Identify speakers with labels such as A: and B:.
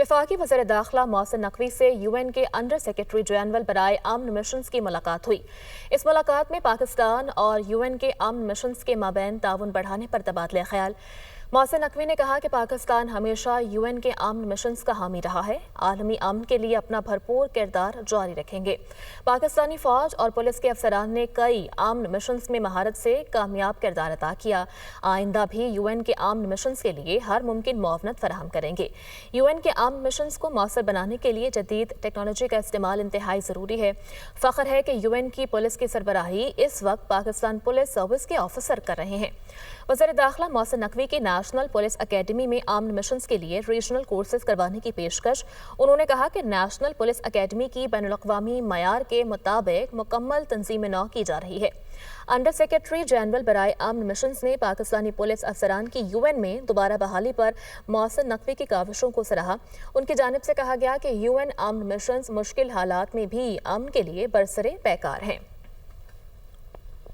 A: वफाकी वज़ीर दाखिला मोहसिन नकवी से UN के अंडर सेक्रेटरी जनरल बराए अमन मिशंस की मुलाकात हुई। इस मुलाकात में पाकिस्तान और UN के अमन मिशंस के माबैन ताउन बढ़ाने पर तबादला ख्याल। मोहसिन नकवी ने कहा कि पाकिस्तान हमेशा UN के अमन मिशंस का हामी रहा है। आलमी अमन के लिए अपना भरपूर किरदार जारी रखेंगे। पाकिस्तानी फौज और पुलिस के अफसरान ने कई अमन मिशंस में महारत से कामयाब किरदार अदा किया। आइंदा भी UN के अमन मिशंस के लिए हर मुमकिन मुआवनत फराहम करेंगे। UN के अमन मिशंस को मौसर बनाने के लिए जदीद टेक्नोलॉजी का इस्तेमाल इंतहाई ज़रूरी है। फ़ख्र है कि UN की पुलिस की सरबराही इस वक्त पाकिस्तान पुलिस सर्विस के ऑफिसर कर रहे हैं। वज़ीर दाखिला मोहसिन नकवी की नेशनल पुलिस अकेडमी में अमन मिशंस के लिए रीजनल कोर्सेज करवाने की पेशकश। उन्होंने कहा कि नेशनल पुलिस अकेडमी की बैनुल-अक़वामी मयार के मुताबिक मुकम्मल तंजीम नौ की जा रही है। अंडर सेक्रेटरी जनरल बराए अमन मिशंस ने पाकिस्तानी पुलिस अफसरान की UN में दोबारा बहाली पर मोहसिन नकवी की काविशों को सराहा। उनकी जानिब से कहा गया कि UN अमन मिशंस मुश्किल हालात में भी अमन के लिए बरसरे पैकार हैं।